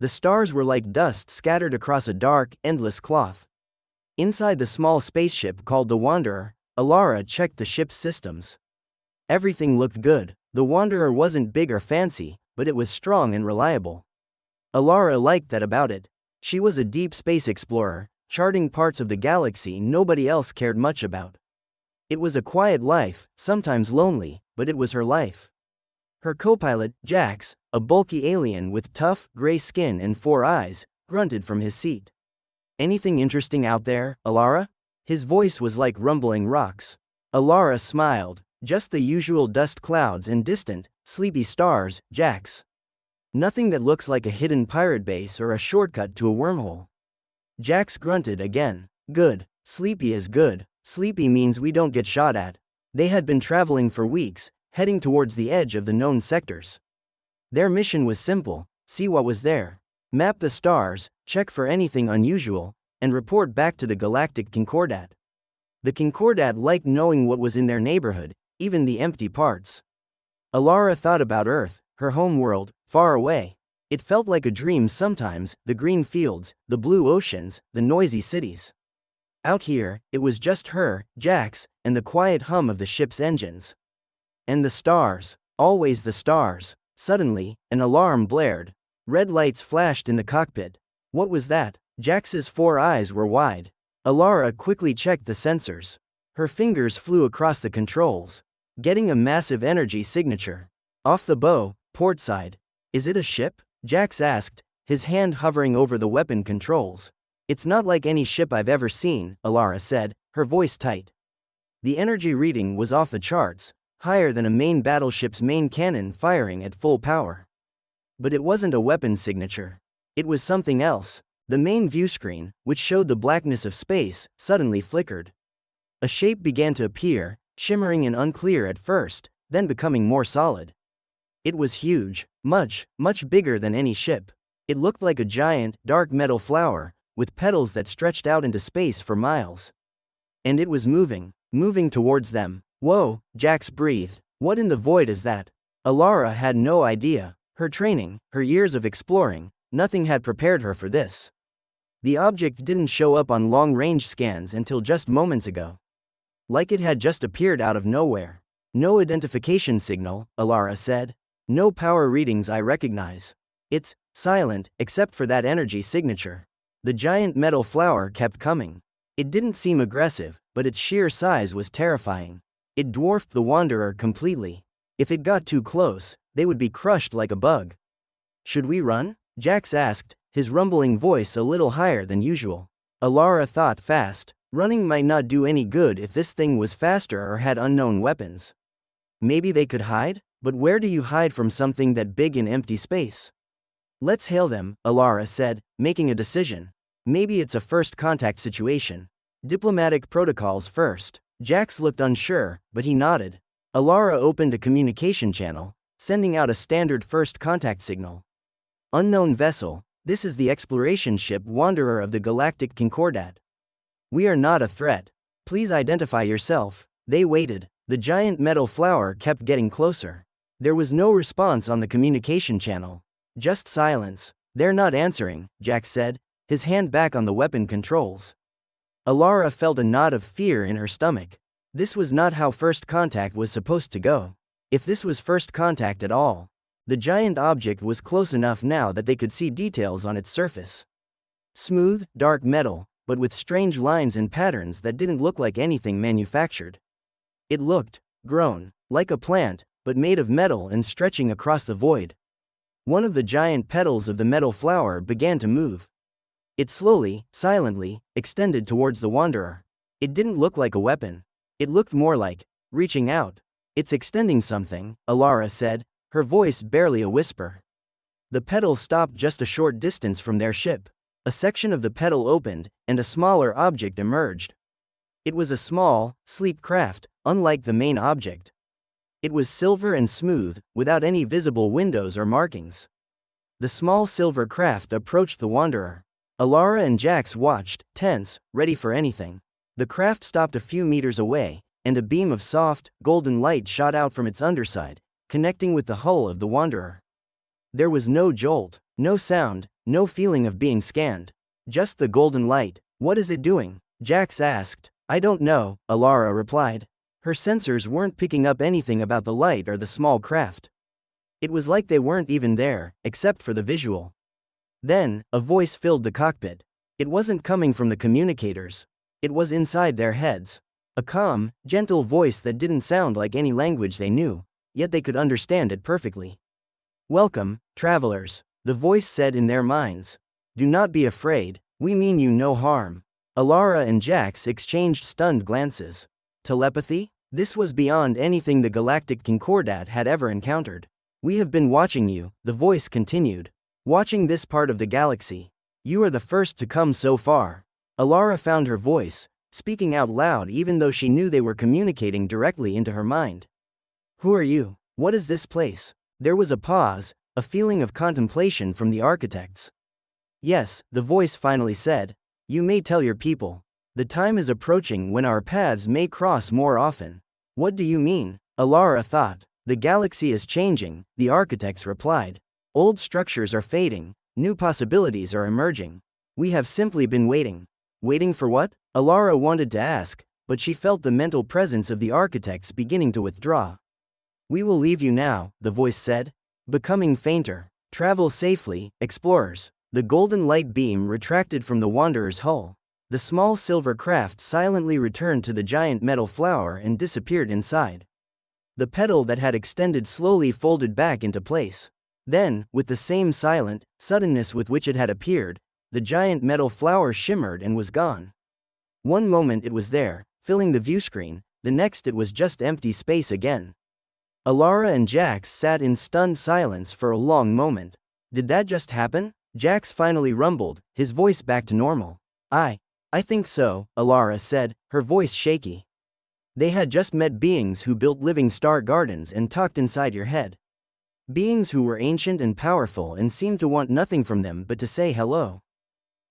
The stars were like dust scattered across a dark, endless cloth. Inside the small spaceship called the Wanderer, Alara checked the ship's systems. Everything looked good. The Wanderer wasn't big or fancy, but it was strong and reliable. Alara liked that about it. She was a deep space explorer, charting parts of the galaxy nobody else cared much about. It was a quiet life, sometimes lonely, but it was her life. Her co-pilot, Jax, a bulky alien with tough, gray skin and 4 eyes, grunted from his seat. "Anything interesting out there, Alara?" His voice was like rumbling rocks. Alara smiled. "Just the usual dust clouds and distant, sleepy stars, Jax. Nothing that looks like a hidden pirate base or a shortcut to a wormhole." Jax grunted again. "Good. Sleepy is good. Sleepy means we don't get shot at." They had been traveling for weeks, heading towards the edge of the known sectors. Their mission was simple: see what was there. Map the stars, check for anything unusual, and report back to the Galactic Concordat. The Concordat liked knowing what was in their neighborhood, even the empty parts. Alara thought about Earth, her home world, far away. It felt like a dream sometimes: the green fields, the blue oceans, the noisy cities. Out here, it was just her, Jax, and the quiet hum of the ship's engines. And the stars. Always the stars. Suddenly, an alarm blared. Red lights flashed in the cockpit. What was that? Jax's 4 eyes were wide. Alara quickly checked the sensors. Her fingers flew across the controls, getting a massive energy signature. "Off the bow, port side." "Is it a ship?" Jax asked, his hand hovering over the weapon controls. "It's not like any ship I've ever seen," Alara said, her voice tight. The energy reading was off the charts, higher than a main battleship's main cannon firing at full power. But it wasn't a weapon signature. It was something else. The main viewscreen, which showed the blackness of space, suddenly flickered. A shape began to appear, shimmering and unclear at first, then becoming more solid. It was huge, much bigger than any ship. It looked like a giant, dark metal flower, with petals that stretched out into space for miles. And it was moving towards them. "Whoa," Jax breathed. "What in the void is that?" Alara had no idea. Her training, her years of exploring, nothing had prepared her for this. The object didn't show up on long-range scans until just moments ago. Like it had just appeared out of nowhere. "No identification signal," Alara said. "No power readings I recognize. It's silent, except for that energy signature." The giant metal flower kept coming. It didn't seem aggressive, but its sheer size was terrifying. It dwarfed the Wanderer completely. If it got too close, they would be crushed like a bug. "Should we run?" Jax asked, his rumbling voice a little higher than usual. Alara thought fast. Running might not do any good if this thing was faster or had unknown weapons. Maybe they could hide? But where do you hide from something that big in empty space? "Let's hail them," Alara said, making a decision. "Maybe it's a first contact situation. Diplomatic protocols first." Jax looked unsure, but he nodded. Alara opened a communication channel, sending out a standard first contact signal. "Unknown vessel, this is the exploration ship Wanderer of the Galactic Concordat. We are not a threat. Please identify yourself." They waited. The giant metal flower kept getting closer. There was no response on the communication channel. Just silence. "They're not answering," Jax said, his hand back on the weapon controls. Alara felt a knot of fear in her stomach. This was not how first contact was supposed to go. If this was first contact at all. The giant object was close enough now that they could see details on its surface. Smooth, dark metal, but with strange lines and patterns that didn't look like anything manufactured. It looked grown, like a plant, but made of metal and stretching across the void. One of the giant petals of the metal flower began to move. It slowly, silently, extended towards the Wanderer. It didn't look like a weapon. It looked more like reaching out. "It's extending something," Alara said, her voice barely a whisper. The petal stopped just a short distance from their ship. A section of the petal opened, and a smaller object emerged. It was a small, sleek craft, unlike the main object. It was silver and smooth, without any visible windows or markings. The small silver craft approached the Wanderer. Alara and Jax watched, tense, ready for anything. The craft stopped a few meters away, and a beam of soft, golden light shot out from its underside, connecting with the hull of the Wanderer. There was no jolt, No sound, no feeling of being scanned. Just the golden light. What is it doing? Jax asked. I don't know, Alara replied. Her sensors weren't picking up anything about the light or the small craft. It was like they weren't even there, except for the visual. Then, a voice filled the cockpit. It wasn't coming from the communicators. It was inside their heads. A calm, gentle voice that didn't sound like any language they knew, yet they could understand it perfectly. Welcome, travelers, the voice said in their minds. Do not be afraid, we mean you no harm. Alara and Jax exchanged stunned glances. Telepathy? This was beyond anything the Galactic Concordat had ever encountered. We have been watching you, the voice continued. Watching this part of the galaxy. You are the first to come so far. Alara found her voice, speaking out loud even though she knew they were communicating directly into her mind. Who are you? What is this place? There was a pause, a feeling of contemplation from the architects. Yes, the voice finally said. You may tell your people. The time is approaching when our paths may cross more often. What do you mean? Alara thought. The galaxy is changing, the architects replied. Old structures are fading, new possibilities are emerging. We have simply been waiting. Waiting for what? Alara wanted to ask, but she felt the mental presence of the architects beginning to withdraw. We will leave you now, the voice said. Becoming fainter. Travel safely, explorers. The golden light beam retracted from the Wanderer's hull. The small silver craft silently returned to the giant metal flower and disappeared inside. The petal that had extended slowly folded back into place. Then, with the same silent suddenness with which it had appeared, the giant metal flower shimmered and was gone. One moment it was there, filling the viewscreen, the next it was just empty space again. Alara and Jax sat in stunned silence for a long moment. Did that just happen? Jax finally rumbled, his voice back to normal. I think so, Alara said, her voice shaky. They had just met beings who built living star gardens and talked inside your head. Beings who were ancient and powerful and seemed to want nothing from them but to say hello.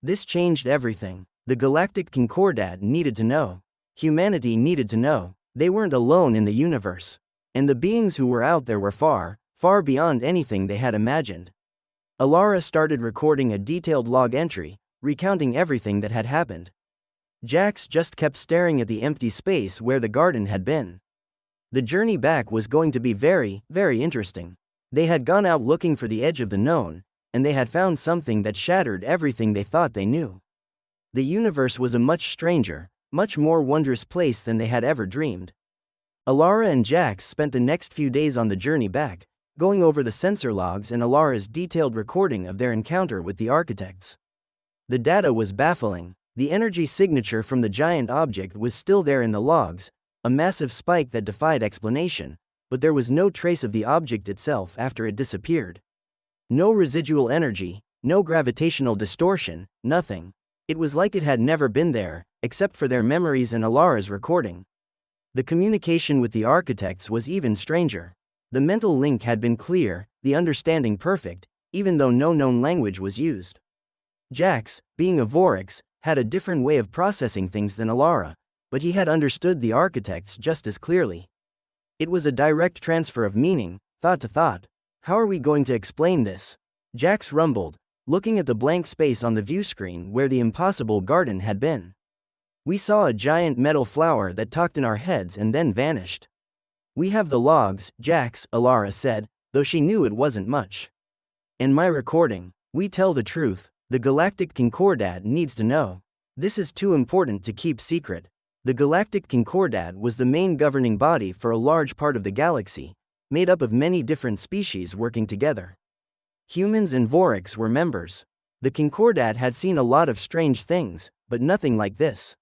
This changed everything. The Galactic Concordat needed to know. Humanity needed to know. They weren't alone in the universe. And the beings who were out there were far, far beyond anything they had imagined. Alara started recording a detailed log entry, recounting everything that had happened. Jax just kept staring at the empty space where the garden had been. The journey back was going to be very, very interesting. They had gone out looking for the edge of the known, and they had found something that shattered everything they thought they knew. The universe was a much stranger, much more wondrous place than they had ever dreamed. Alara and Jax spent the next few days on the journey back, going over the sensor logs and Alara's detailed recording of their encounter with the architects. The data was baffling. The energy signature from the giant object was still there in the logs, a massive spike that defied explanation, but there was no trace of the object itself after it disappeared. No residual energy, no gravitational distortion, nothing. It was like it had never been there, except for their memories and Alara's recording. The communication with the architects was even stranger. The mental link had been clear, the understanding perfect, even though no known language was used. Jax, being a Vorix, had a different way of processing things than Alara, but he had understood the architects just as clearly. It was a direct transfer of meaning, thought to thought. How are we going to explain this? Jax rumbled, looking at the blank space on the view screen where the impossible garden had been. We saw a giant metal flower that talked in our heads and then vanished. We have the logs, Jax, Alara said, though she knew it wasn't much. In my recording, we tell the truth. The Galactic Concordat needs to know. This is too important to keep secret. The Galactic Concordat was the main governing body for a large part of the galaxy, made up of many different species working together. Humans and Vorix were members. The Concordat had seen a lot of strange things, but nothing like this.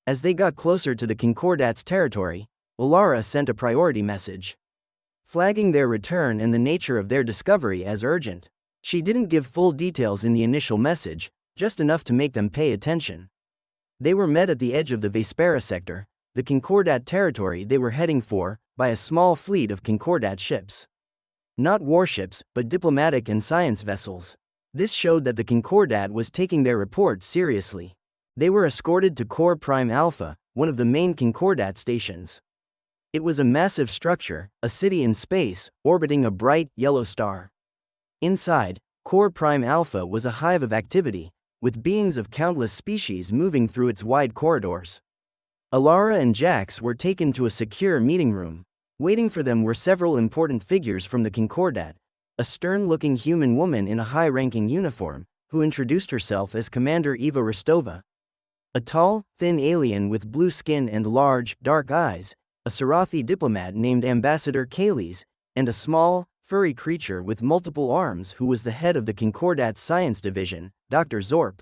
As they got closer to the Concordat's territory, Alara sent a priority message, flagging their return and the nature of their discovery as urgent. She didn't give full details in the initial message, just enough to make them pay attention. They were met at the edge of the Vespera sector, the Concordat territory they were heading for, by a small fleet of Concordat ships. Not warships, but diplomatic and science vessels. This showed that the Concordat was taking their report seriously. They were escorted to Core Prime Alpha, one of the main Concordat stations. It was a massive structure, a city in space, orbiting a bright, yellow star. Inside, Core Prime Alpha was a hive of activity, with beings of countless species moving through its wide corridors. Alara and Jax were taken to a secure meeting room. Waiting for them were several important figures from the Concordat, a stern-looking human woman in a high-ranking uniform, who introduced herself as Commander Eva Rostova. A tall, thin alien with blue skin and large, dark eyes, a Sarathi diplomat named Ambassador Kales, and a small, furry creature with multiple arms who was the head of the Concordat's science division, Dr. Zorp.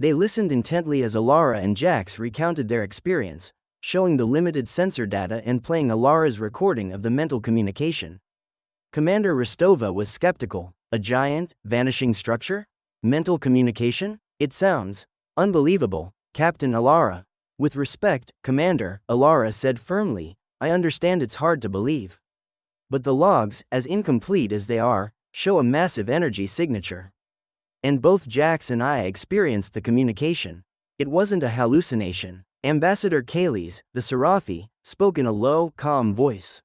They listened intently as Alara and Jax recounted their experience, showing the limited sensor data and playing Alara's recording of the mental communication. Commander Rostova was skeptical. A giant, vanishing structure? Mental communication? It sounds unbelievable, Captain Alara. With respect, Commander, Alara said firmly, I understand it's hard to believe. But the logs, as incomplete as they are, show a massive energy signature. And both Jax and I experienced the communication. It wasn't a hallucination. Ambassador Kales, the Sarathi, spoke in a low, calm voice.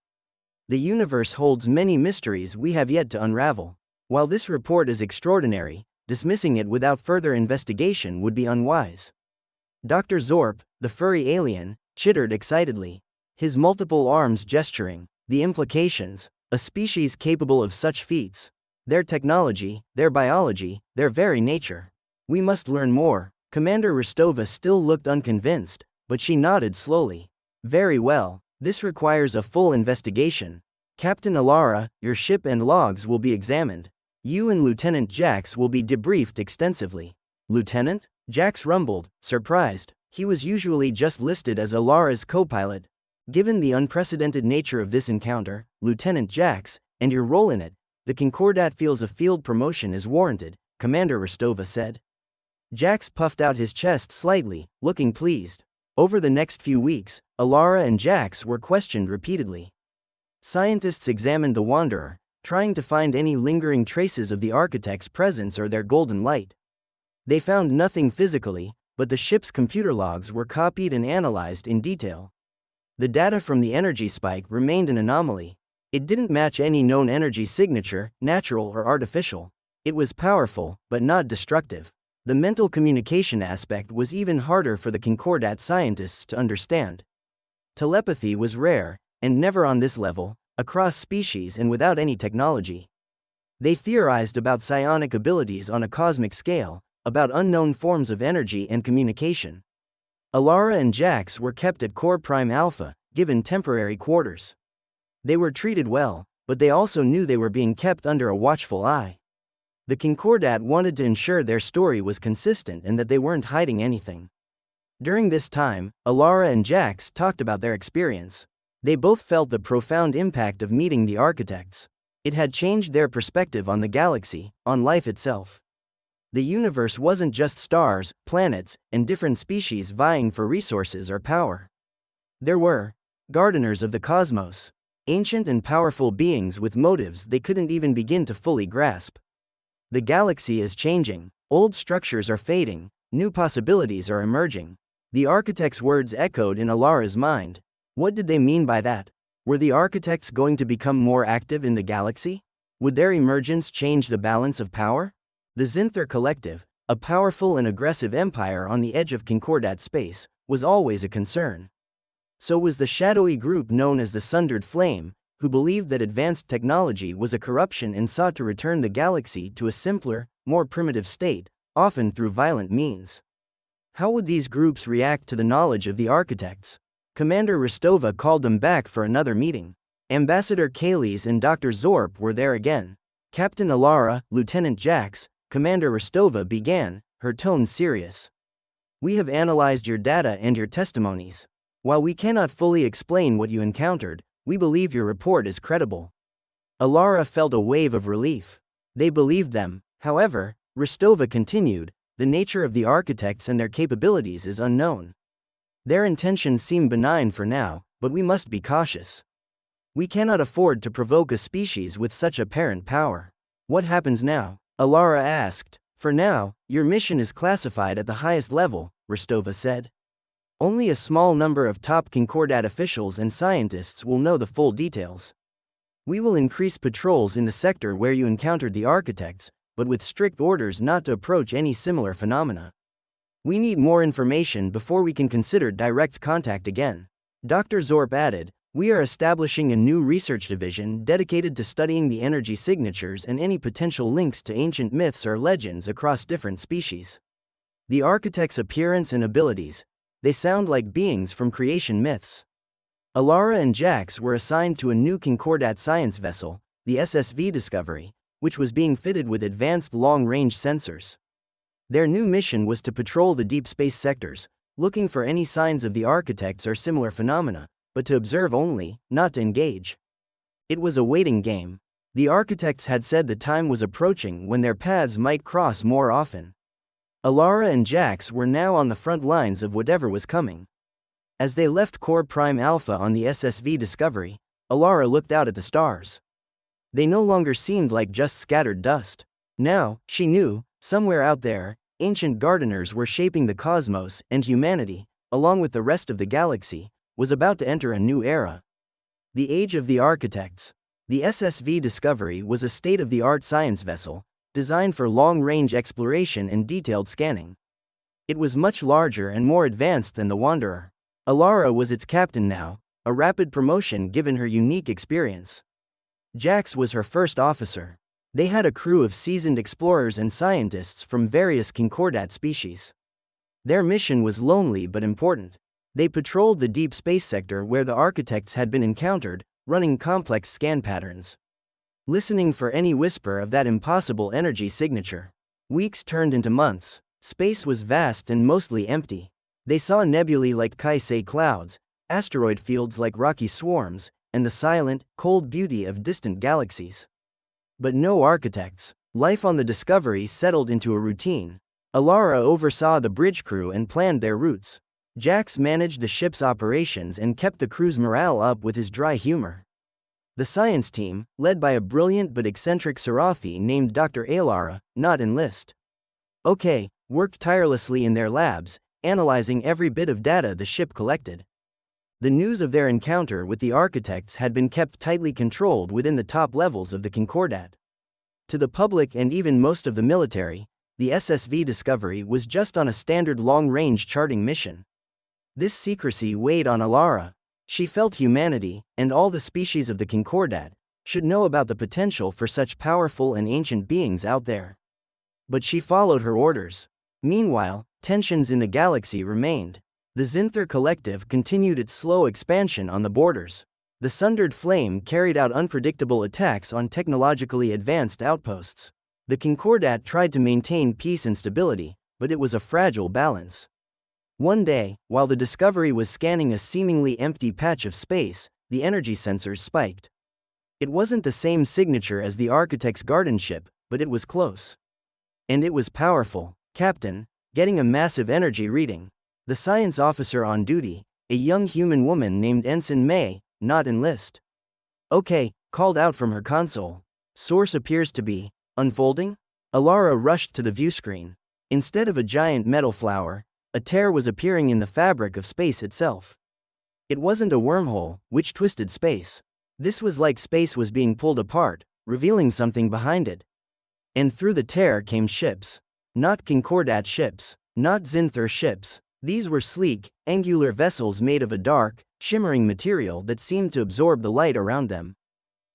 The universe holds many mysteries we have yet to unravel. While this report is extraordinary, dismissing it without further investigation would be unwise. Dr. Zorp, the furry alien, chittered excitedly, his multiple arms gesturing. The implications: a species capable of such feats. Their technology, their biology, their very nature. We must learn more. Commander Rostova still looked unconvinced, but she nodded slowly. Very well, this requires a full investigation. Captain Alara, your ship and logs will be examined. You and Lieutenant Jax will be debriefed extensively. Lieutenant? Jax rumbled, surprised. He was usually just listed as Alara's co-pilot. Given the unprecedented nature of this encounter, Lieutenant Jax, and your role in it, the Concordat feels a field promotion is warranted, Commander Rostova said. Jax puffed out his chest slightly, looking pleased. Over the next few weeks, Alara and Jax were questioned repeatedly. Scientists examined the Wanderer, trying to find any lingering traces of the Architect's presence or their golden light. They found nothing physically, but the ship's computer logs were copied and analyzed in detail. The data from the energy spike remained an anomaly. It didn't match any known energy signature, natural or artificial. It was powerful, but not destructive. The mental communication aspect was even harder for the Concordat scientists to understand. Telepathy was rare, and never on this level, across species and without any technology. They theorized about psionic abilities on a cosmic scale, about unknown forms of energy and communication. Alara and Jax were kept at Core Prime Alpha, given temporary quarters. They were treated well, but they also knew they were being kept under a watchful eye. The Concordat wanted to ensure their story was consistent and that they weren't hiding anything. During this time, Alara and Jax talked about their experience. They both felt the profound impact of meeting the architects. It had changed their perspective on the galaxy, on life itself. The universe wasn't just stars, planets, and different species vying for resources or power. There were gardeners of the cosmos, ancient and powerful beings with motives they couldn't even begin to fully grasp. The galaxy is changing, old structures are fading, new possibilities are emerging. The architect's words echoed in Alara's mind. What did they mean by that? Were the architects going to become more active in the galaxy? Would their emergence change the balance of power? The Zinther Collective, a powerful and aggressive empire on the edge of Concordat space, was always a concern. So was the shadowy group known as the Sundered Flame, who believed that advanced technology was a corruption and sought to return the galaxy to a simpler, more primitive state, often through violent means. How would these groups react to the knowledge of the architects? Commander Rostova called them back for another meeting. Ambassador Kales and Dr. Zorp were there again. Captain Alara, Lieutenant Jax, Commander Rostova began, her tone serious. We have analyzed your data and your testimonies. While we cannot fully explain what you encountered, we believe your report is credible. Alara felt a wave of relief. They believed them. However, Rostova continued, the nature of the architects and their capabilities is unknown. Their intentions seem benign for now, but we must be cautious. We cannot afford to provoke a species with such apparent power. What happens now? Alara asked. For now, your mission is classified at the highest level, Rostova said. Only a small number of top Concordat officials and scientists will know the full details. We will increase patrols in the sector where you encountered the architects, but with strict orders not to approach any similar phenomena. We need more information before we can consider direct contact again. Dr. Zorp added, we are establishing a new research division dedicated to studying the energy signatures and any potential links to ancient myths or legends across different species. The architect's appearance and abilities, they sound like beings from creation myths. Alara and Jax were assigned to a new Concordat science vessel, the SSV Discovery, which was being fitted with advanced long-range sensors. Their new mission was to patrol the deep space sectors, looking for any signs of the architects or similar phenomena, but to observe only, not to engage. It was a waiting game. The architects had said the time was approaching when their paths might cross more often. Alara and Jax were now on the front lines of whatever was coming. As they left Core Prime Alpha on the SSV Discovery, Alara looked out at the stars. They no longer seemed like just scattered dust. Now, she knew, somewhere out there, ancient gardeners were shaping the cosmos, and humanity, along with the rest of the galaxy, was about to enter a new era. The Age of the Architects. The SSV Discovery was a state-of-the-art science vessel, designed for long-range exploration and detailed scanning. It was much larger and more advanced than the Wanderer. Alara was its captain now, a rapid promotion given her unique experience. Jax was her first officer. They had a crew of seasoned explorers and scientists from various Concordat species. Their mission was lonely but important. They patrolled the deep space sector where the architects had been encountered, running complex scan patterns, listening for any whisper of that impossible energy signature. Weeks turned into months. Space was vast and mostly empty. They saw nebulae like Kaisei clouds, asteroid fields like rocky swarms, and the silent, cold beauty of distant galaxies. But no architects. Life on the Discovery settled into a routine. Alara oversaw the bridge crew and planned their routes. Jax managed the ship's operations and kept the crew's morale up with his dry humor. The science team, led by a brilliant but eccentric Sarathi named Dr. Alara, not enlist. Worked tirelessly in their labs, analyzing every bit of data the ship collected. The news of their encounter with the architects had been kept tightly controlled within the top levels of the Concordat. To the public and even most of the military, the SSV Discovery was just on a standard long-range charting mission. This secrecy weighed on Alara. She felt humanity, and all the species of the Concordat, should know about the potential for such powerful and ancient beings out there. But she followed her orders. Meanwhile, tensions in the galaxy remained. The Zinther Collective continued its slow expansion on the borders. The Sundered Flame carried out unpredictable attacks on technologically advanced outposts. The Concordat tried to maintain peace and stability, but it was a fragile balance. One day, while the Discovery was scanning a seemingly empty patch of space, the energy sensors spiked. It wasn't the same signature as the Architect's garden ship, but it was close. And it was powerful. Captain, getting a massive energy reading. The science officer on duty, a young human woman named Ensign May, not enlist. Called out from her console. Source appears to be unfolding? Alara rushed to the view screen. Instead of a giant metal flower, a tear was appearing in the fabric of space itself. It wasn't a wormhole, which twisted space. This was like space was being pulled apart, revealing something behind it. And through the tear came ships. Not Concordat ships, not Zinther ships. These were sleek, angular vessels made of a dark, shimmering material that seemed to absorb the light around them.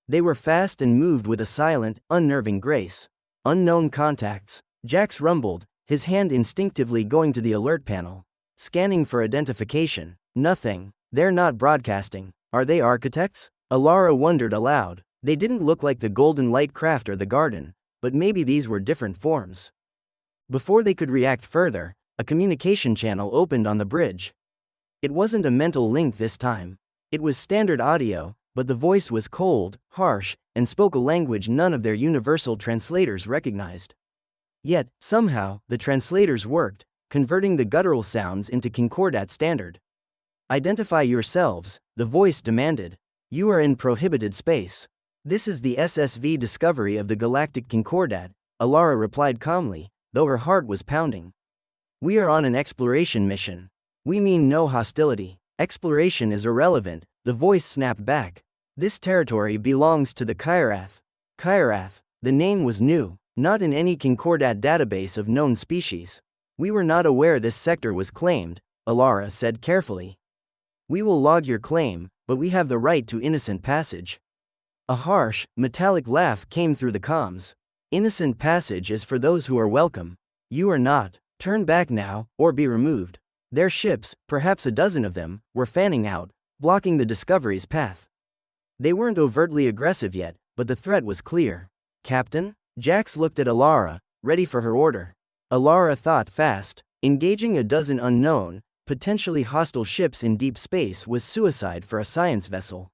They were fast and moved with a silent, unnerving grace. Unknown contacts. Jax rumbled, his hand instinctively going to the alert panel. Scanning for identification. Nothing. They're not broadcasting. Are they architects? Alara wondered aloud. They didn't look like the Golden Light Craft or the Garden, but maybe these were different forms. Before they could react further, a communication channel opened on the bridge. It wasn't a mental link this time. It was standard audio, but the voice was cold, harsh, and spoke a language none of their universal translators recognized. Yet, somehow, the translators worked, converting the guttural sounds into Concordat standard. Identify yourselves, the voice demanded. You are in prohibited space. This is the SSV Discovery of the Galactic Concordat, Alara replied calmly, though her heart was pounding. We are on an exploration mission. We mean no hostility. Exploration is irrelevant, the voice snapped back. This territory belongs to the Kyrath. Kyrath, the name was new. Not in any Concordat database of known species. We were not aware this sector was claimed, Alara said carefully. We will log your claim, but we have the right to innocent passage. A harsh, metallic laugh came through the comms. Innocent passage is for those who are welcome. You are not. Turn back now, or be removed. Their ships, perhaps a dozen of them, were fanning out, blocking the Discovery's path. They weren't overtly aggressive yet, but the threat was clear. Captain? Jax looked at Alara, ready for her order. Alara thought fast. Engaging a dozen unknown, potentially hostile ships in deep space was suicide for a science vessel.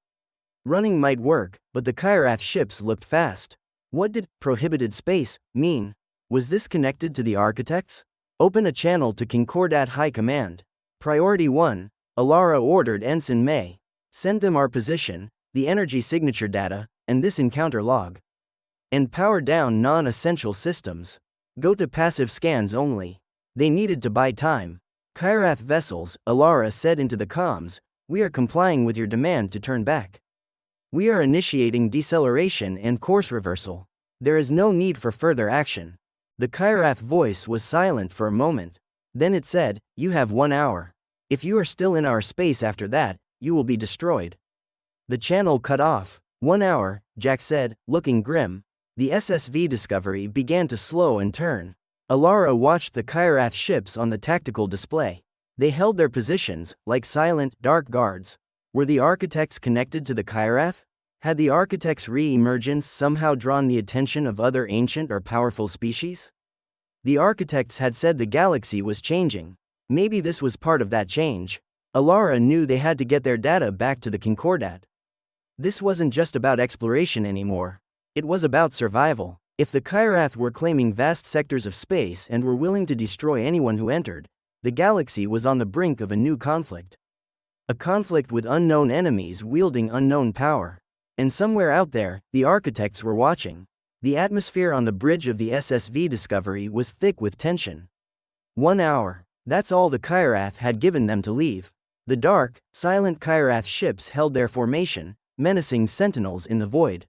Running might work, but the Kyrath ships looked fast. What did prohibited space mean? Was this connected to the architects? Open a channel to Concordat High Command. Priority 1, Alara ordered Ensign May. Send them our position, the energy signature data, and this encounter log. And power down non-essential systems. Go to passive scans only. They needed to buy time. Kyrath vessels, Alara said into the comms, we are complying with your demand to turn back. We are initiating deceleration and course reversal. There is no need for further action. The Kyrath voice was silent for a moment. Then it said, you have 1 hour. If you are still in our space after that, you will be destroyed. The channel cut off. 1 hour, Jack said, looking grim. The SSV Discovery began to slow and turn. Alara watched the Kyrath ships on the tactical display. They held their positions, like silent, dark guards. Were the architects connected to the Kyrath? Had the architects' re-emergence somehow drawn the attention of other ancient or powerful species? The architects had said the galaxy was changing. Maybe this was part of that change. Alara knew they had to get their data back to the Concordat. This wasn't just about exploration anymore. It was about survival. If the Kyrath were claiming vast sectors of space and were willing to destroy anyone who entered, the galaxy was on the brink of a new conflict. A conflict with unknown enemies wielding unknown power. And somewhere out there, the architects were watching. The atmosphere on the bridge of the SSV Discovery was thick with tension. 1 hour. That's all the Kyrath had given them to leave. The dark, silent Kyrath ships held their formation, menacing sentinels in the void.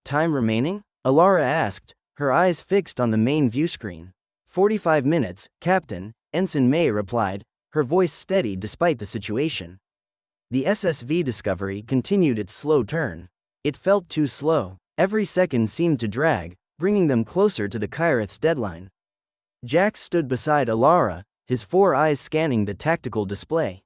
Time remaining? Alara asked, her eyes fixed on the main viewscreen. 45 minutes, Captain, Ensign May replied, her voice steady despite the situation. The SSV Discovery continued its slow turn. It felt too slow. Every second seemed to drag, bringing them closer to the Kyrath's deadline. Jax stood beside Alara, his 4 eyes scanning the tactical display.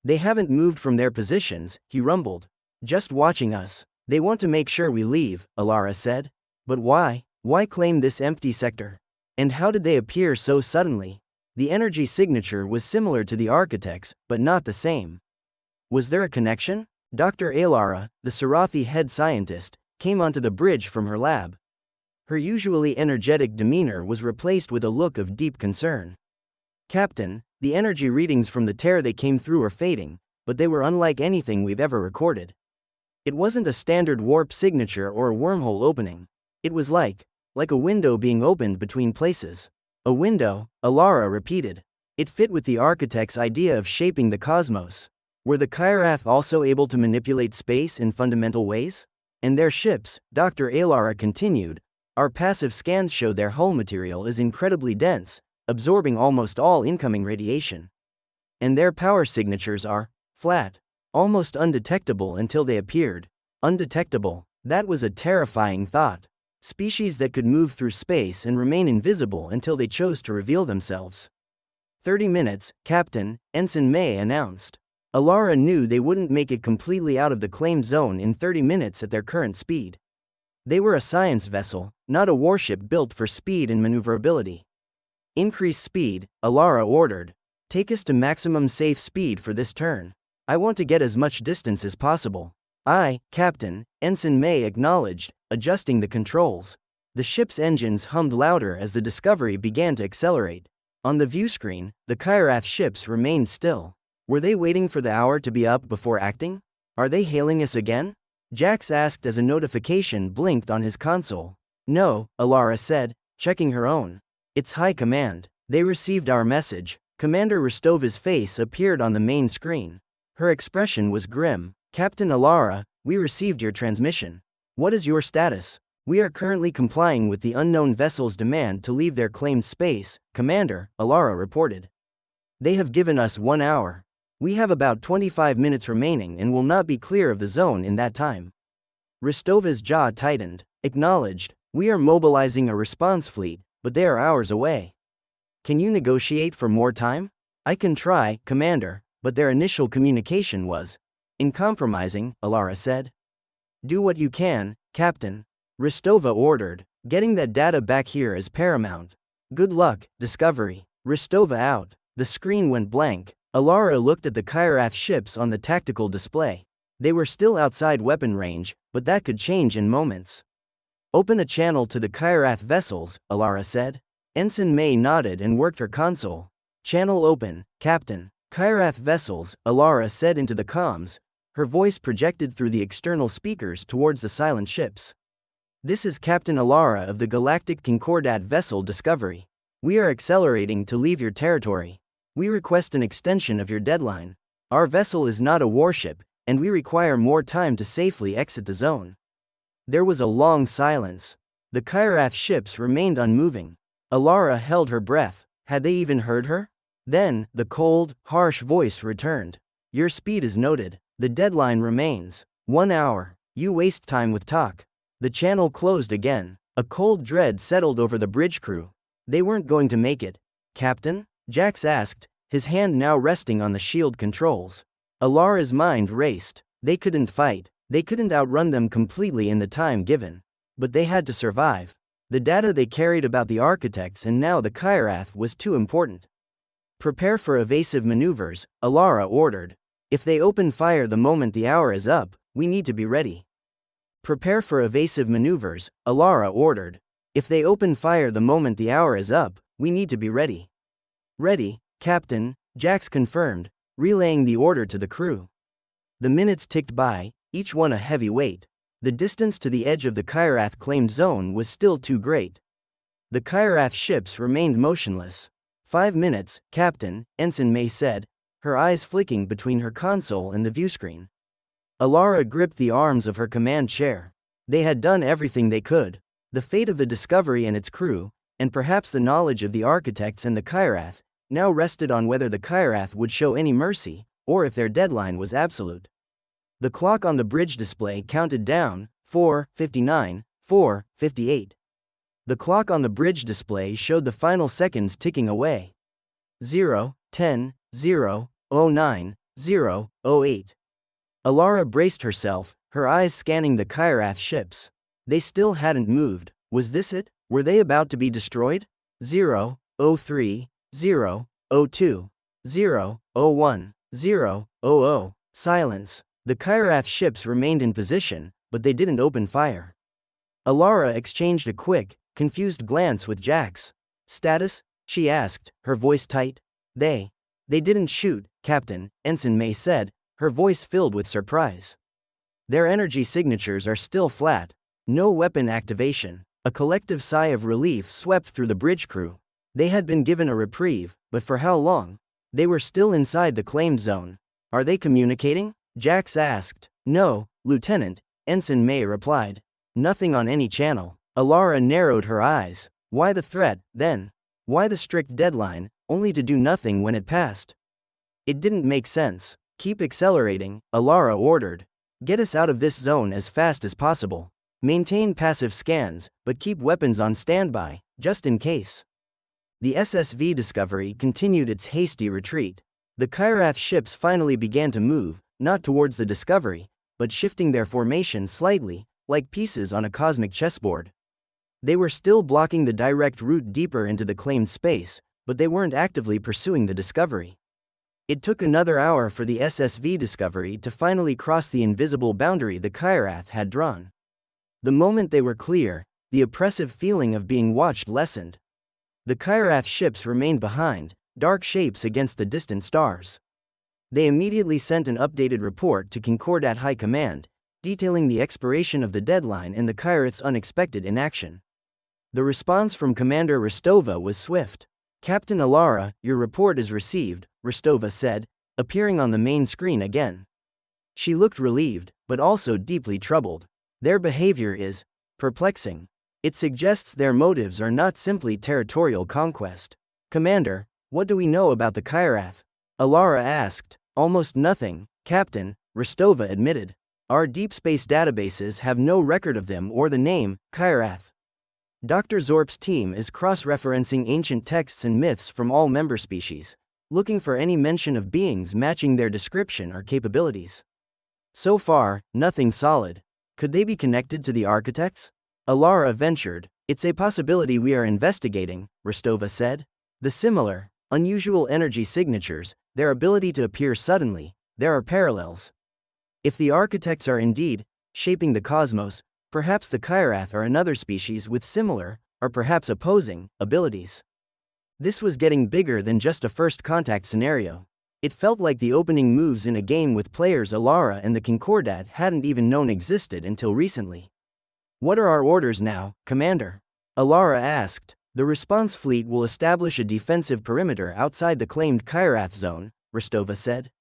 They haven't moved from their positions, he rumbled. Just watching us. They want to make sure we leave, Alara said. But why? Why claim this empty sector? And how did they appear so suddenly? The energy signature was similar to the architects, but not the same. Was there a connection? Dr. Alara, the Sarathi head scientist, came onto the bridge from her lab. Her usually energetic demeanor was replaced with a look of deep concern. Captain, the energy readings from the tear they came through are fading, but they were unlike anything we've ever recorded. It wasn't a standard warp signature or a wormhole opening. It was like a window being opened between places. A window, Alara repeated. It fit with the architect's idea of shaping the cosmos. Were the Kyrath also able to manipulate space in fundamental ways? And their ships, Dr. Alara continued, our passive scans show their hull material is incredibly dense, absorbing almost all incoming radiation. And their power signatures are flat, almost undetectable until they appeared. Undetectable. That was a terrifying thought. Species that could move through space and remain invisible until they chose to reveal themselves. 30 minutes, Captain, Ensign May announced. Alara knew they wouldn't make it completely out of the claimed zone in 30 minutes at their current speed. They were a science vessel, not a warship built for speed and maneuverability. Increase speed, Alara ordered. Take us to maximum safe speed for this turn. I want to get as much distance as possible. Aye, Captain, Ensign May acknowledged, adjusting the controls. The ship's engines hummed louder as the Discovery began to accelerate. On the viewscreen, the Kyrath ships remained still. Were they waiting for the hour to be up before acting? Are they hailing us again? Jax asked as a notification blinked on his console. No, Alara said, checking her own. It's High Command. They received our message. Commander Rostova's face appeared on the main screen. Her expression was grim. Captain Alara, we received your transmission. What is your status? We are currently complying with the unknown vessel's demand to leave their claimed space, Commander, Alara reported. They have given us 1 hour. We have about 25 minutes remaining and will not be clear of the zone in that time. Ristova's jaw tightened. Acknowledged. We are mobilizing a response fleet, but they are hours away. Can you negotiate for more time? I can try, Commander, but their initial communication was uncompromising, Alara said. Do what you can, Captain. Ristova ordered. Getting that data back here is paramount. Good luck, Discovery. Ristova out. The screen went blank. Alara looked at the Kyrath ships on the tactical display. They were still outside weapon range, but that could change in moments. Open a channel to the Kyrath vessels, Alara said. Ensign May nodded and worked her console. Channel open, Captain. Kyrath vessels, Alara said into the comms, her voice projected through the external speakers towards the silent ships. This is Captain Alara of the Galactic Concordat vessel Discovery. We are accelerating to leave your territory. We request an extension of your deadline. Our vessel is not a warship, and we require more time to safely exit the zone. There was a long silence. The Kyrath ships remained unmoving. Alara held her breath. Had they even heard her? Then, the cold, harsh voice returned. Your speed is noted. The deadline remains 1 hour. You waste time with talk. The channel closed again. A cold dread settled over the bridge crew. They weren't going to make it. Captain? Jax asked, his hand now resting on the shield controls. Alara's mind raced. They couldn't fight. They couldn't outrun them completely in the time given. But they had to survive. The data they carried about the architects and now the Kyrath was too important. Prepare for evasive maneuvers, Alara ordered. If they open fire the moment the hour is up, we need to be ready. Prepare for evasive maneuvers, Alara ordered. If they open fire the moment the hour is up, we need to be ready. Ready, Captain, Jax confirmed, relaying the order to the crew. The minutes ticked by, each one a heavy weight. The distance to the edge of the Kyrath claimed zone was still too great. The Kyrath ships remained motionless. 5 minutes, Captain, Ensign May said, her eyes flicking between her console and the viewscreen. Alara gripped the arms of her command chair. They had done everything they could. The fate of the Discovery and its crew, and perhaps the knowledge of the architects and the Kyrath, now rested on whether the Kyrath would show any mercy, or if their deadline was absolute. The clock on the bridge display counted down, 4:59, 4:58. The clock on the bridge display showed the final seconds ticking away. 0, 10, 0, 09, 0, 08. Alara braced herself, her eyes scanning the Kyrath ships. They still hadn't moved. Was this it? Were they about to be destroyed? 0, 03, 0, 02, 0, 01, 0, 00. Silence. The Kyrath ships remained in position, but they didn't open fire. Alara exchanged a quick, confused glance with Jax. Status? She asked, her voice tight. They didn't shoot, Captain, Ensign May said, her voice filled with surprise. Their energy signatures are still flat. No weapon activation. A collective sigh of relief swept through the bridge crew. They had been given a reprieve, but for how long? They were still inside the claimed zone. Are they communicating? Jax asked. No, Lieutenant, Ensign May replied. Nothing on any channel. Alara narrowed her eyes. Why the threat, then? Why the strict deadline, only to do nothing when it passed? It didn't make sense. Keep accelerating, Alara ordered. Get us out of this zone as fast as possible. Maintain passive scans, but keep weapons on standby, just in case. The SSV Discovery continued its hasty retreat. The Kyrath ships finally began to move, not towards the Discovery, but shifting their formation slightly, like pieces on a cosmic chessboard. They were still blocking the direct route deeper into the claimed space, but they weren't actively pursuing the Discovery. It took another hour for the SSV Discovery to finally cross the invisible boundary the Kyrath had drawn. The moment they were clear, the oppressive feeling of being watched lessened. The Kyrath ships remained behind, dark shapes against the distant stars. They immediately sent an updated report to Concordat High Command, detailing the expiration of the deadline and the Kyrath's unexpected inaction. The response from Commander Ristova was swift. Captain Alara, your report is received, Ristova said, appearing on the main screen again. She looked relieved, but also deeply troubled. Their behavior is Perplexing. It suggests their motives are not simply territorial conquest. Commander, what do we know about the Kyrath? Alara asked. Almost nothing, Captain, Rostova admitted. Our deep space databases have no record of them or the name, Kyrath. Dr. Zorp's team is cross-referencing ancient texts and myths from all member species, looking for any mention of beings matching their description or capabilities. So far, nothing solid. Could they be connected to the architects? Alara ventured. It's a possibility we are investigating, Rostova said. The similar, unusual energy signatures, their ability to appear suddenly, there are parallels. If the architects are indeed shaping the cosmos, perhaps the Kyrath are another species with similar, or perhaps opposing, abilities. This was getting bigger than just a first contact scenario. It felt like the opening moves in a game with players Alara and the Concordat hadn't even known existed until recently. What are our orders now, Commander? Alara asked. The response fleet will establish a defensive perimeter outside the claimed Kyrath zone, Rostova said.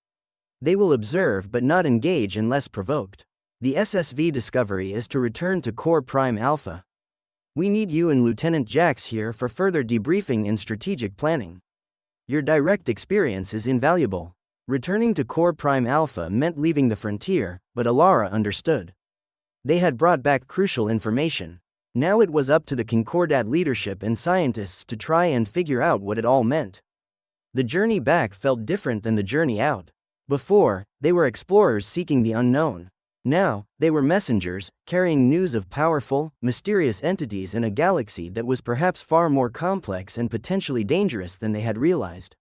They will observe but not engage unless provoked. The SSV Discovery is to return to Core Prime Alpha. We need you and Lieutenant Jax here for further debriefing and strategic planning. Your direct experience is invaluable. Returning to Core Prime Alpha meant leaving the frontier, but Alara understood. They had brought back crucial information. Now it was up to the Concordat leadership and scientists to try and figure out what it all meant. The journey back felt different than the journey out. Before, they were explorers seeking the unknown. Now, they were messengers, carrying news of powerful, mysterious entities in a galaxy that was perhaps far more complex and potentially dangerous than they had realized.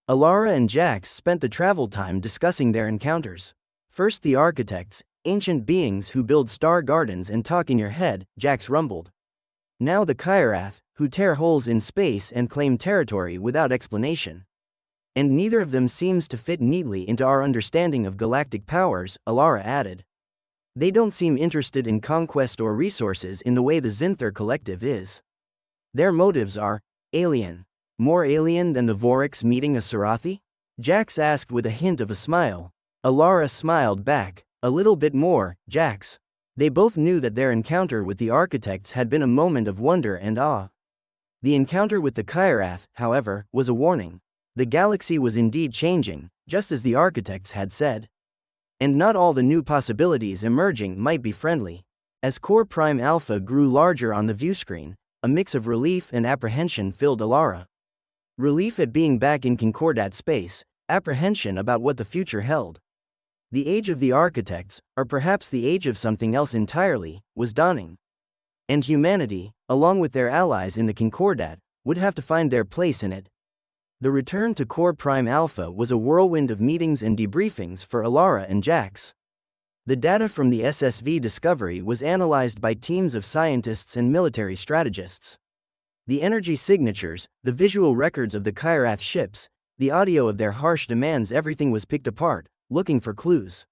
Alara and Jax spent the travel time discussing their encounters. First the architects, ancient beings who build star gardens and talk in your head, Jax rumbled. Now the Kyrath, who tear holes in space and claim territory without explanation. And neither of them seems to fit neatly into our understanding of galactic powers, Alara added. They don't seem interested in conquest or resources in the way the Zinther Collective is. Their motives are alien. More alien than the Vorics meeting a Sarathi? Jax asked with a hint of a smile. Alara smiled back. A little bit more, Jax. They both knew that their encounter with the architects had been a moment of wonder and awe. The encounter with the Kyrath, however, was a warning. The galaxy was indeed changing, just as the architects had said. And not all the new possibilities emerging might be friendly. As Core Prime Alpha grew larger on the viewscreen, a mix of relief and apprehension filled Alara. Relief at being back in Concordat space, apprehension about what the future held. The age of the architects, or perhaps the age of something else entirely, was dawning. And humanity, along with their allies in the Concordat, would have to find their place in it. The return to Core Prime Alpha was a whirlwind of meetings and debriefings for Alara and Jax. The data from the SSV Discovery was analyzed by teams of scientists and military strategists. The energy signatures, the visual records of the Kyrath ships, the audio of their harsh demands, everything was picked apart, looking for clues.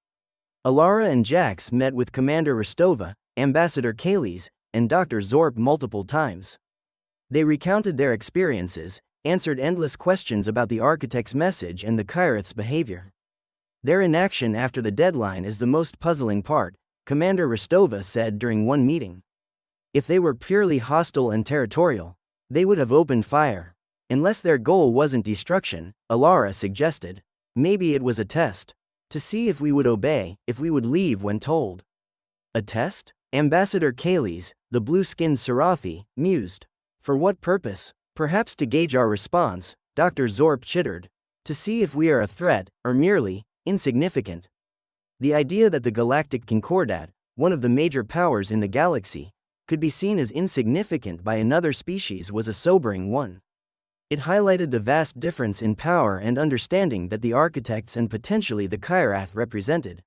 Alara and Jax met with Commander Rostova, Ambassador Kales, and Dr. Zorp multiple times. They recounted their experiences, answered endless questions about the architect's message and the Kyrath's behavior. Their inaction after the deadline is the most puzzling part, Commander Rostova said during one meeting. If they were purely hostile and territorial, they would have opened fire. Unless their goal wasn't destruction, Alara suggested. Maybe it was a test. To see if we would obey, if we would leave when told. A test? Ambassador Kales, the blue-skinned Sarathi, mused. For what purpose? Perhaps to gauge our response, Dr. Zorp chittered. To see if we are a threat, or merely insignificant. The idea that the Galactic Concordat, one of the major powers in the galaxy, could be seen as insignificant by another species was a sobering one. It highlighted the vast difference in power and understanding that the architects and potentially the Kyrath represented.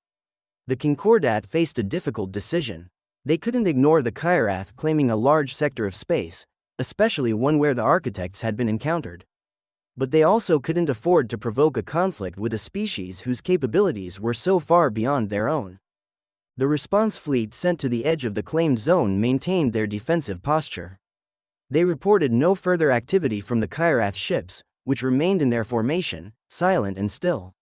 The Concordat faced a difficult decision. They couldn't ignore the Kyrath claiming a large sector of space, especially one where the architects had been encountered. But they also couldn't afford to provoke a conflict with a species whose capabilities were so far beyond their own. The response fleet sent to the edge of the claimed zone maintained their defensive posture. They reported no further activity from the Kyrath ships, which remained in their formation, silent and still.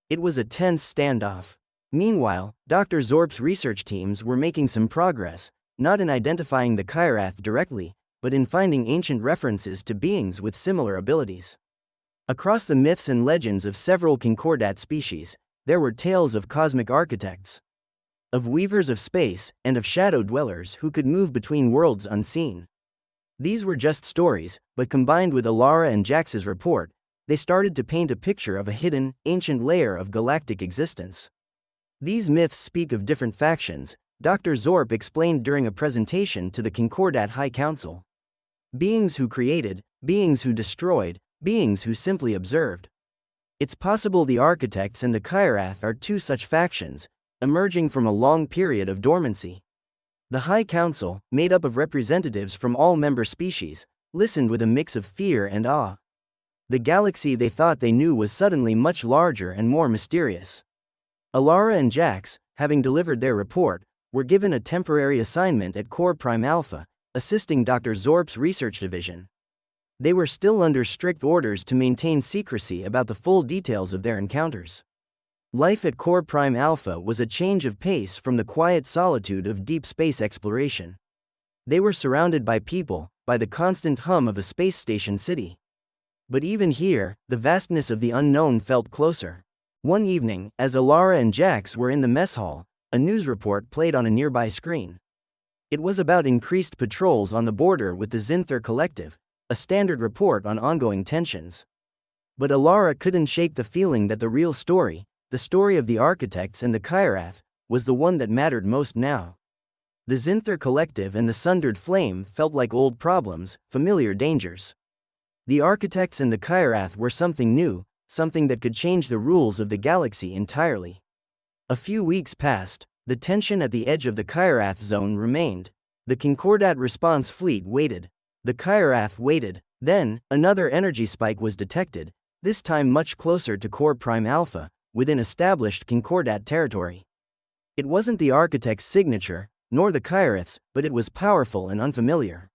It was a tense standoff. Meanwhile, Dr. Zorp's research teams were making some progress, not in identifying the Kyrath directly, but in finding ancient references to beings with similar abilities. Across the myths and legends of several Concordat species, there were tales of cosmic architects, of weavers of space, and of shadow dwellers who could move between worlds unseen. These were just stories, but combined with Alara and Jax's report, they started to paint a picture of a hidden, ancient layer of galactic existence. These myths speak of different factions, Dr. Zorp explained during a presentation to the Concordat High Council. Beings who created, beings who destroyed, beings who simply observed. It's possible the architects and the Kyrath are two such factions, emerging from a long period of dormancy. The High Council, made up of representatives from all member species, listened with a mix of fear and awe. The galaxy they thought they knew was suddenly much larger and more mysterious. Alara and Jax, having delivered their report, were given a temporary assignment at Core Prime Alpha, assisting Dr. Zorp's research division. They were still under strict orders to maintain secrecy about the full details of their encounters. Life at Core Prime Alpha was a change of pace from the quiet solitude of deep space exploration. They were surrounded by people, by the constant hum of a space station city. But even here, the vastness of the unknown felt closer. One evening, as Alara and Jax were in the mess hall, a news report played on a nearby screen. It was about increased patrols on the border with the Zinther Collective, a standard report on ongoing tensions. But Alara couldn't shake the feeling that the real story, the story of the architects and the Kyrath, was the one that mattered most now. The Zinther Collective and the Sundered Flame felt like old problems, familiar dangers. The architects and the Kyrath were something new, something that could change the rules of the galaxy entirely. A few weeks passed, the tension at the edge of the Kyrath zone remained. The Concordat response fleet waited. The Kyrath waited. Then, another energy spike was detected, this time much closer to Core Prime Alpha, within established Concordat territory. It wasn't the architect's signature, nor the Kyrath's, but it was powerful and unfamiliar.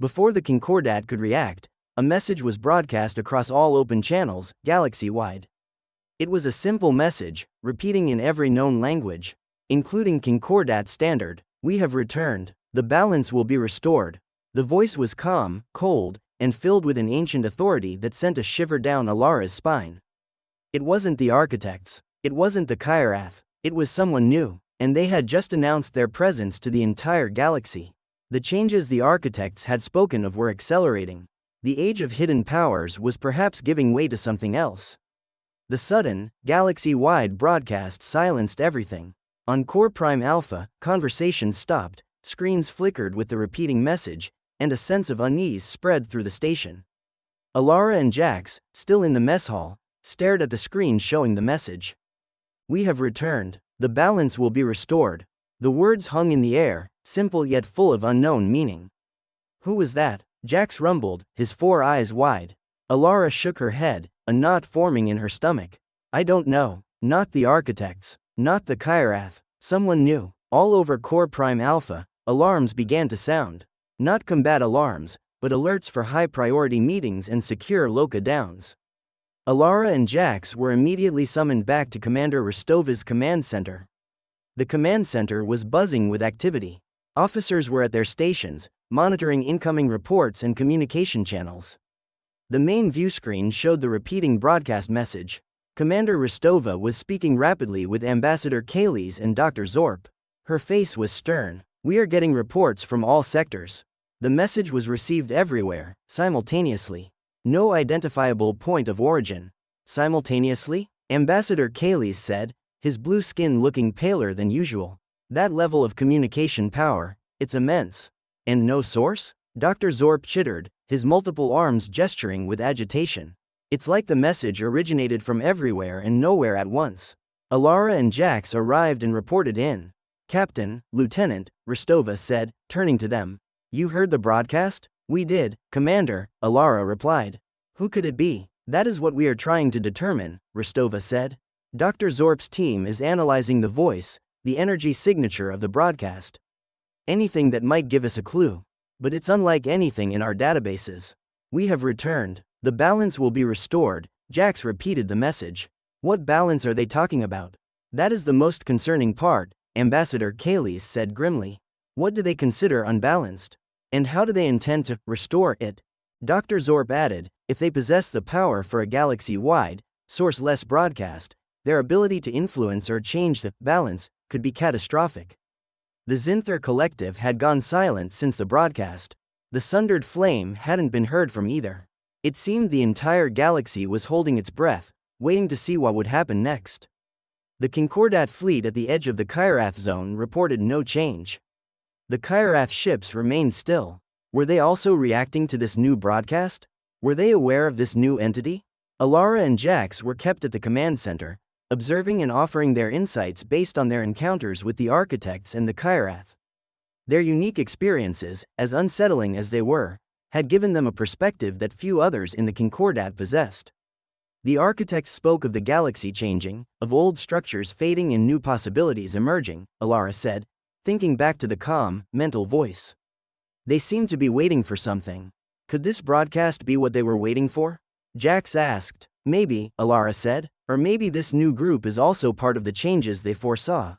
Before the Concordat could react, a message was broadcast across all open channels, galaxy-wide. It was a simple message, repeating in every known language, including Concordat Standard: "We have returned. The balance will be restored." The voice was calm, cold, and filled with an ancient authority that sent a shiver down Alara's spine. It wasn't the architects. It wasn't the Kyrath. It was someone new, and they had just announced their presence to the entire galaxy. The changes the architects had spoken of were accelerating. The age of hidden powers was perhaps giving way to something else. The sudden, galaxy-wide broadcast silenced everything. On Core Prime Alpha, conversations stopped, screens flickered with the repeating message, and a sense of unease spread through the station. Alara and Jax, still in the mess hall, stared at the screen showing the message. "We have returned. The balance will be restored." The words hung in the air, simple yet full of unknown meaning. "Who was that?" Jax rumbled, his 4 eyes wide. Alara shook her head, a knot forming in her stomach. "I don't know. Not the architects. Not the Kyrath. Someone new." All over Core Prime Alpha, alarms began to sound. Not combat alarms, but alerts for high-priority meetings and secure Loka downs. Alara and Jax were immediately summoned back to Commander Rostova's command center. The command center was buzzing with activity. Officers were at their stations, monitoring incoming reports and communication channels. The main view screen showed the repeating broadcast message. Commander Rostova was speaking rapidly with Ambassador Kales and Dr. Zorp. Her face was stern. "We are getting reports from all sectors." The message was received everywhere, simultaneously. No identifiable point of origin. "Simultaneously?" Ambassador Kales said, his blue skin looking paler than usual. "That level of communication power, it's immense. And no source?" Dr. Zorp chittered, his multiple arms gesturing with agitation. "It's like the message originated from everywhere and nowhere at once." Alara and Jax arrived and reported in. "Captain, Lieutenant," Rostova said, turning to them. "You heard the broadcast?" "We did, Commander," Alara replied. "Who could it be?" "That is what we are trying to determine," Rostova said. Dr. Zorp's team is analyzing the voice, the energy signature of the broadcast. Anything that might give us a clue. But it's unlike anything in our databases. "We have returned. The balance will be restored," Jax repeated the message. "What balance are they talking about?" "That is the most concerning part," Ambassador Kales said grimly. What do they consider unbalanced? And how do they intend to restore it? Dr. Zorp added, if they possess the power for a galaxy-wide, source-less broadcast, their ability to influence or change the balance could be catastrophic. The Zinther collective had gone silent since the broadcast. The sundered flame hadn't been heard from either. It seemed the entire galaxy was holding its breath, waiting to see what would happen next. The Concordat fleet at the edge of the Kyrath zone reported no change. The Kyrath ships remained still. Were they also reacting to this new broadcast? Were they aware of this new entity? Alara and Jax were kept at the command center, observing and offering their insights based on their encounters with the architects and the Kyrath. Their unique experiences, as unsettling as they were, had given them a perspective that few others in the Concordat possessed. The architects spoke of the galaxy changing, of old structures fading and new possibilities emerging, Alara said, thinking back to the calm, mental voice. They seemed to be waiting for something. Could this broadcast be what they were waiting for? Jax asked. Maybe, Alara said, or maybe this new group is also part of the changes they foresaw.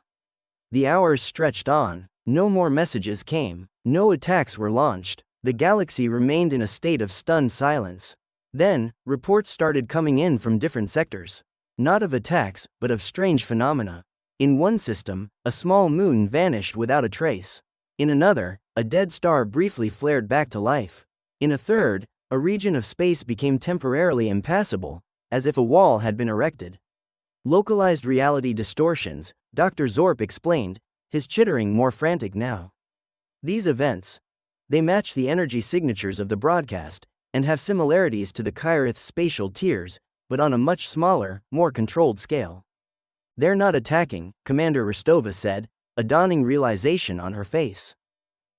The hours stretched on. No more messages came. No attacks were launched. The galaxy remained in a state of stunned silence. Then, reports started coming in from different sectors. Not of attacks, but of strange phenomena. In one system, a small moon vanished without a trace. In another, a dead star briefly flared back to life. In a third, a region of space became temporarily impassable, as if a wall had been erected. Localized reality distortions, Dr. Zorp explained, his chittering more frantic now. These events, they match the energy signatures of the broadcast, and have similarities to the Kyrath's spatial tiers, but on a much smaller, more controlled scale. They're not attacking, Commander Rostova said, a dawning realization on her face.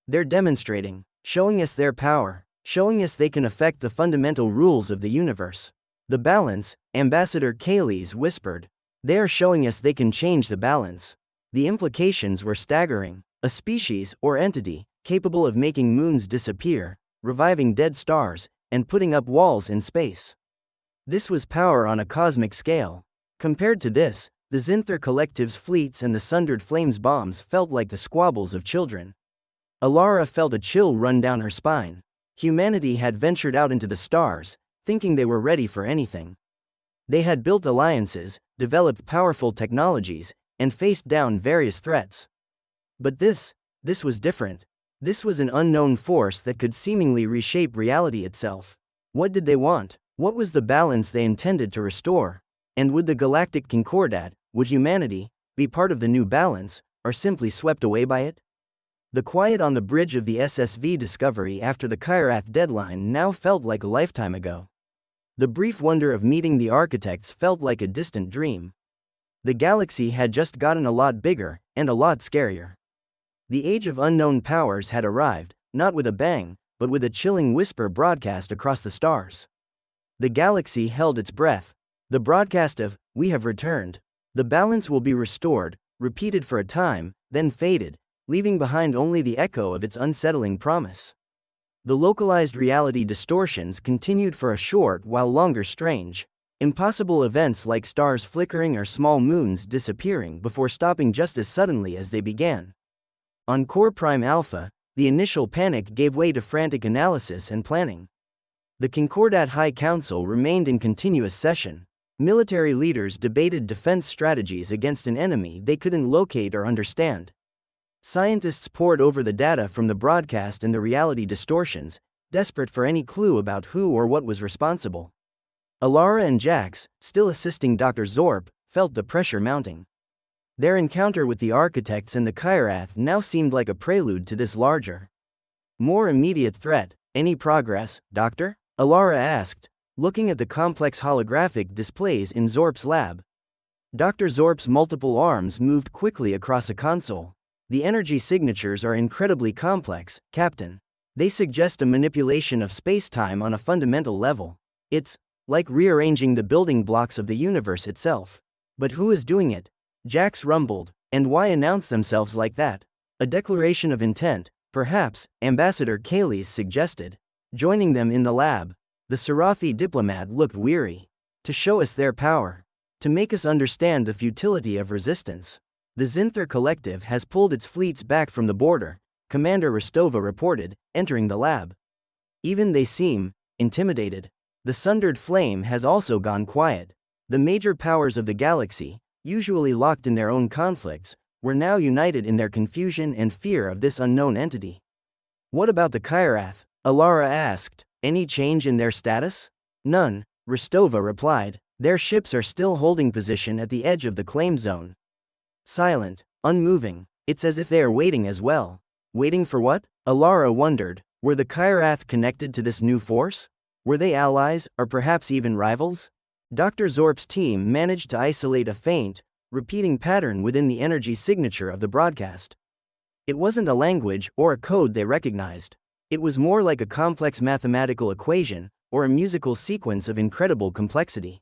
They're demonstrating, showing us their power, showing us they can affect the fundamental rules of the universe. The balance, Ambassador Kaylees whispered. They are showing us they can change the balance. The implications were staggering. A species or entity capable of making moons disappear, reviving dead stars, and putting up walls in space. This was power on a cosmic scale. Compared to this, the Zinther collective's fleets and the sundered flames bombs felt like the squabbles of children. Alara felt a chill run down her spine. Humanity had ventured out into the stars, thinking they were ready for anything. They had built alliances, developed powerful technologies, and faced down various threats. But this was different. This was an unknown force that could seemingly reshape reality itself. What did they want? What was the balance they intended to restore? And would the Galactic Concordat, would humanity, be part of the new balance, or simply swept away by it? The quiet on the bridge of the SSV Discovery after the Kyrath deadline now felt like a lifetime ago. The brief wonder of meeting the architects felt like a distant dream. The galaxy had just gotten a lot bigger, and a lot scarier. The age of unknown powers had arrived, not with a bang, but with a chilling whisper broadcast across the stars. The galaxy held its breath. The broadcast of, "We have returned. The balance will be restored," repeated for a time, then faded, leaving behind only the echo of its unsettling promise. The localized reality distortions continued for a short while longer strange, impossible events like stars flickering or small moons disappearing before stopping just as suddenly as they began. On Core Prime Alpha, the initial panic gave way to frantic analysis and planning. The Concordat High Council remained in continuous session. Military leaders debated defense strategies against an enemy they couldn't locate or understand. Scientists pored over the data from the broadcast and the reality distortions, desperate for any clue about who or what was responsible. Alara and Jax, still assisting Dr. Zorp, felt the pressure mounting. Their encounter with the architects and the Kyrath now seemed like a prelude to this larger, more immediate threat. Any progress, Doctor? Alara asked, looking at the complex holographic displays in Zorp's lab. Dr. Zorp's multiple arms moved quickly across a console. The energy signatures are incredibly complex, Captain. They suggest a manipulation of space-time on a fundamental level. It's like rearranging the building blocks of the universe itself. But who is doing it? Jax rumbled. And why announce themselves like that? A declaration of intent, perhaps, Ambassador Kaylees suggested. Joining them in the lab, the Sarathi diplomat looked weary. To show us their power. To make us understand the futility of resistance. The Zinther collective has pulled its fleets back from the border, Commander Rostova reported, entering the lab. Even they seem intimidated. The sundered flame has also gone quiet. The major powers of the galaxy, usually locked in their own conflicts, were now united in their confusion and fear of this unknown entity. What about the Kyrath? Alara asked. Any change in their status? None, Rostova replied. Their ships are still holding position at the edge of the claim zone. Silent, unmoving. It's as if they are waiting as well. Waiting for what? Alara wondered. Were the Kyrath connected to this new force? Were they allies, or perhaps even rivals? Dr. Zorp's team managed to isolate a faint, repeating pattern within the energy signature of the broadcast. It wasn't a language or a code they recognized. It was more like a complex mathematical equation or a musical sequence of incredible complexity.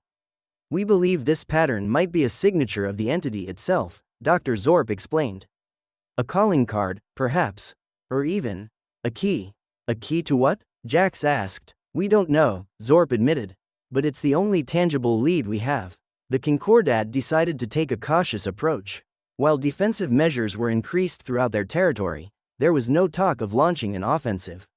We believe this pattern might be a signature of the entity itself, Dr. Zorp explained. A calling card, perhaps. Or even a key. A key to what? Jax asked. We don't know, Zorp admitted. But it's the only tangible lead we have. The Concordat decided to take a cautious approach. While defensive measures were increased throughout their territory, there was no talk of launching an offensive.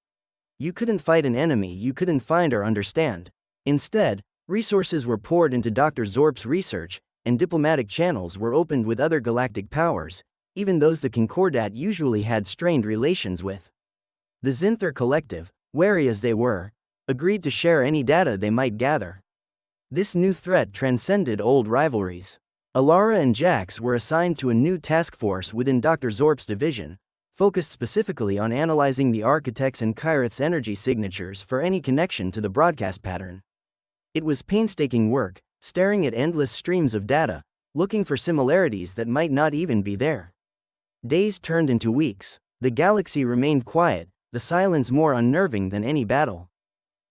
You couldn't fight an enemy you couldn't find or understand. Instead, resources were poured into Dr. Zorp's research, and diplomatic channels were opened with other galactic powers, even those the Concordat usually had strained relations with. The Zinther Collective, wary as they were, agreed to share any data they might gather. This new threat transcended old rivalries. Alara and Jax were assigned to a new task force within Dr. Zorp's division, focused specifically on analyzing the Architect's and Kyrath's energy signatures for any connection to the broadcast pattern. It was painstaking work, staring at endless streams of data, looking for similarities that might not even be there. Days turned into weeks. The galaxy remained quiet, the silence more unnerving than any battle.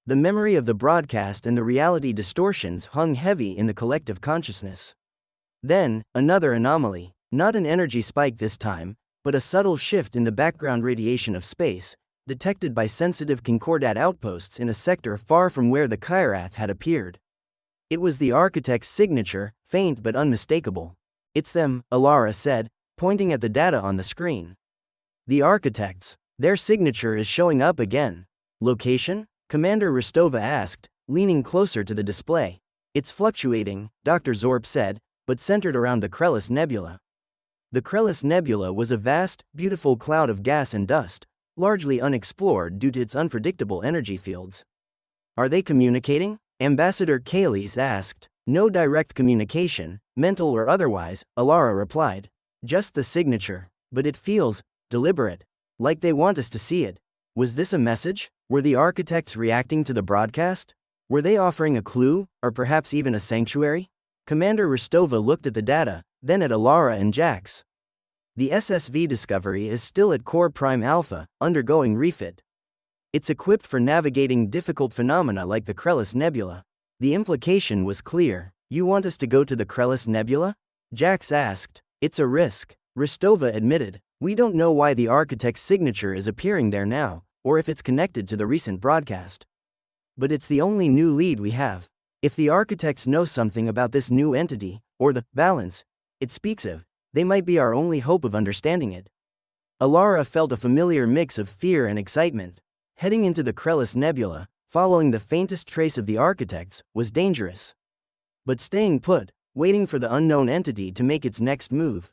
The memory of the broadcast and the reality distortions hung heavy in the collective consciousness. Then, another anomaly, not an energy spike this time, but a subtle shift in the background radiation of space, detected by sensitive Concordat outposts in a sector far from where the Kyrath had appeared. It was the Architect's signature, faint but unmistakable. It's them, Alara said, pointing at the data on the screen. The Architects. Their signature is showing up again. Location? Commander Rostova asked, leaning closer to the display. It's fluctuating, Dr. Zorp said, but centered around the Krellis Nebula. The Krellis Nebula was a vast, beautiful cloud of gas and dust, largely unexplored due to its unpredictable energy fields. Are they communicating? Ambassador Kales asked. No direct communication, mental or otherwise, Alara replied. Just the signature, but it feels deliberate. Like they want us to see it. Was this a message? Were the Architects reacting to the broadcast? Were they offering a clue, or perhaps even a sanctuary? Commander Rostova looked at the data, then at Alara and Jax. The SSV Discovery is still at Core Prime Alpha, undergoing refit. It's equipped for navigating difficult phenomena like the Krellis Nebula. The implication was clear. You want us to go to the Krellis Nebula? Jax asked. It's a risk, Rostova admitted. We don't know why the Architect's signature is appearing there now, or if it's connected to the recent broadcast. But it's the only new lead we have. If the Architects know something about this new entity, or the balance it speaks of, they might be our only hope of understanding it. Alara felt a familiar mix of fear and excitement. Heading into the Krellis Nebula, following the faintest trace of the Architects, was dangerous. But staying put, waiting for the unknown entity to make its next move,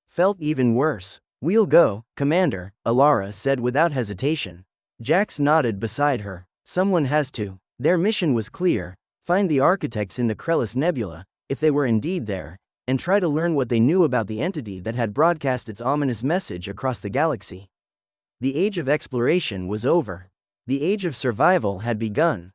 felt even worse. We'll go, Commander, Alara said without hesitation. Jax nodded beside her. Someone has to. Their mission was clear: find the Architects in the Krellis Nebula, if they were indeed there, and try to learn what they knew about the entity that had broadcast its ominous message across the galaxy. The age of exploration was over. The age of survival had begun.